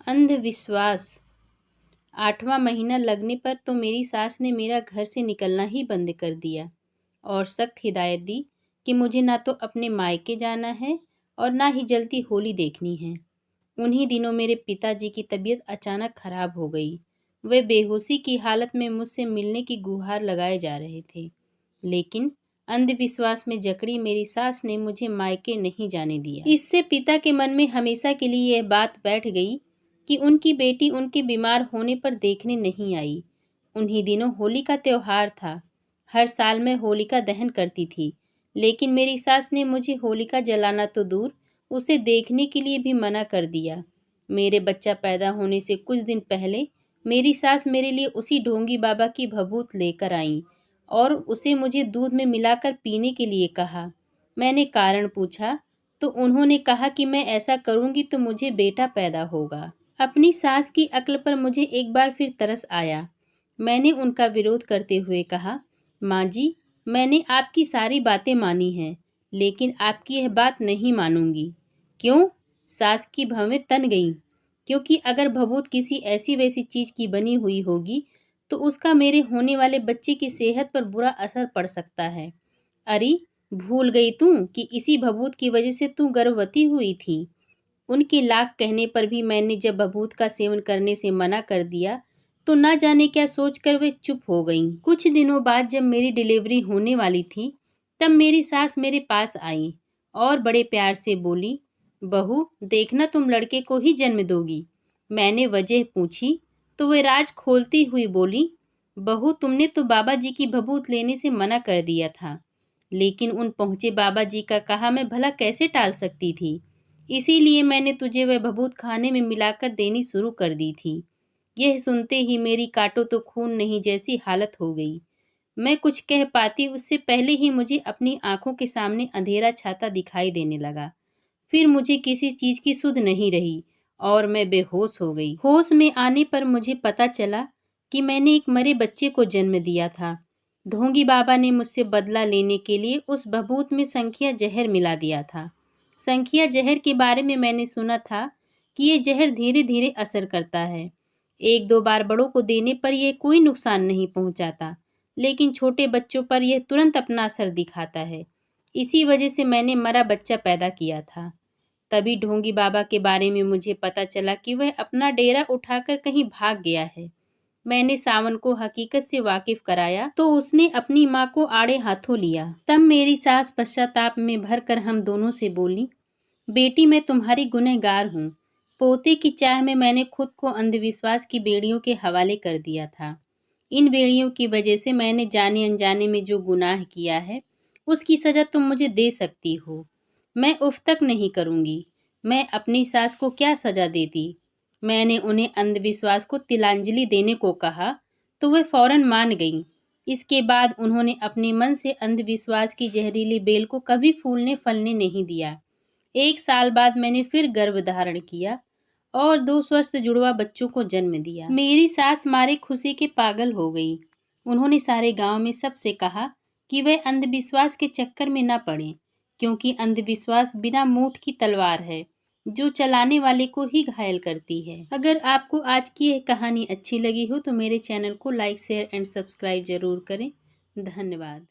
अंधविश्वास। 8वां महीना लगने पर तो मेरी सास ने मेरा घर से निकलना ही बंद कर दिया और सख्त हिदायत दी कि मुझे ना तो अपने मायके जाना है और ना ही जलती होली देखनी है। उन्हीं दिनों मेरे पिताजी की तबीयत अचानक खराब हो गई। वे बेहोशी की हालत में मुझसे मिलने की गुहार लगाए जा रहे थे, लेकिन अंधविश्वास में जकड़ी मेरी सास ने मुझे मायके नहीं जाने दिया। इससे पिता के मन में हमेशा के लिए यह बात बैठ गई कि उनकी बेटी उनके बीमार होने पर देखने नहीं आई। उन्हीं दिनों होली का त्योहार था। हर साल मैं होलिका दहन करती थी, लेकिन मेरी सास ने मुझे होलिका जलाना तो दूर, उसे देखने के लिए भी मना कर दिया। मेरे बच्चा पैदा होने से कुछ दिन पहले मेरी सास मेरे लिए उसी ढोंगी बाबा की भभूत लेकर आईं और उसे मुझे दूध में मिलाकर पीने के लिए कहा। मैंने कारण पूछा तो उन्होंने कहा कि मैं ऐसा करूंगी तो मुझे बेटा पैदा होगा। अपनी सास की अक्ल पर मुझे एक बार फिर तरस आया। मैंने उनका विरोध करते हुए कहा, माँ जी, मैंने आपकी सारी बातें मानी हैं, लेकिन आपकी यह बात नहीं मानूंगी। क्यों? सास की भवें तन गईं। क्योंकि अगर भभूत किसी ऐसी वैसी चीज की बनी हुई होगी तो उसका मेरे होने वाले बच्चे की सेहत पर बुरा असर पड़ सकता है। अरे, भूल गई तू कि इसी भभूत की वजह से तू गर्भवती हुई थी। उनके लाख कहने पर भी मैंने जब भभूत का सेवन करने से मना कर दिया तो ना जाने क्या सोचकर वे चुप हो गईं। कुछ दिनों बाद जब मेरी डिलीवरी होने वाली थी, तब मेरी सास मेरे पास आई और बड़े प्यार से बोली, बहू, देखना तुम लड़के को ही जन्म दोगी। मैंने वजह पूछी तो वे राज खोलती हुई बोली, बहू, तुमने तो बाबा जी की भभूत लेने से मना कर दिया था, लेकिन उन पहुँचे बाबा जी का कहा मैं भला कैसे टाल सकती थी। इसीलिए मैंने तुझे वह भभूत खाने में मिलाकर देनी शुरू कर दी थी। यह सुनते ही मेरी काटो तो खून नहीं जैसी हालत हो गई। मैं कुछ कह पाती उससे पहले ही मुझे अपनी आंखों के सामने अंधेरा छाता दिखाई देने लगा। फिर मुझे किसी चीज की सुध नहीं रही और मैं बेहोश हो गई। होश में आने पर मुझे पता चला कि मैंने एक मरे बच्चे को जन्म दिया था। ढोंगी बाबा ने मुझसे बदला लेने के लिए उस भभूत में संखिया जहर मिला दिया था। संखिया जहर के बारे में मैंने सुना था कि ये जहर धीरे धीरे असर करता है। 1-2 बार बड़ों को देने पर यह कोई नुकसान नहीं पहुंचाता, लेकिन छोटे बच्चों पर यह तुरंत अपना असर दिखाता है। इसी वजह से मैंने मरा बच्चा पैदा किया था। तभी ढोंगी बाबा के बारे में मुझे पता चला कि वह अपना डेरा उठाकर कहीं भाग गया है। मैंने सावन को हकीकत से वाकिफ कराया तो उसने अपनी माँ को आड़े हाथों लिया। तब मेरी सास पश्चाताप में भरकर हम दोनों से बोली, बेटी, मैं तुम्हारी गुनहगार हूँ। पोते की चाह में मैंने खुद को अंधविश्वास की बेड़ियों के हवाले कर दिया था। इन बेड़ियों की वजह से मैंने जाने अनजाने में जो गुनाह किया है उसकी सजा तुम मुझे दे सकती हो। मैं उफ तक नहीं करूँगी। मैं अपनी सास को क्या सजा देती। मैंने उन्हें अंधविश्वास को तिलांजलि देने को कहा तो वह फौरन मान गईं। इसके बाद उन्होंने अपने मन से अंधविश्वास की जहरीली बेल को कभी फूलने फलने नहीं दिया। 1 साल बाद मैंने फिर गर्भ धारण किया और 2 स्वस्थ जुड़वा बच्चों को जन्म दिया। मेरी सास मारे खुशी के पागल हो गई। उन्होंने सारे गांव में सबसे कहा कि वह अंधविश्वास के चक्कर में न पड़े, क्योंकि अंधविश्वास बिना मूठ की तलवार है जो चलाने वाले को ही घायल करती है। अगर आपको आज की यह कहानी अच्छी लगी हो तो मेरे चैनल को लाइक, शेयर एंड सब्सक्राइब जरूर करें। धन्यवाद।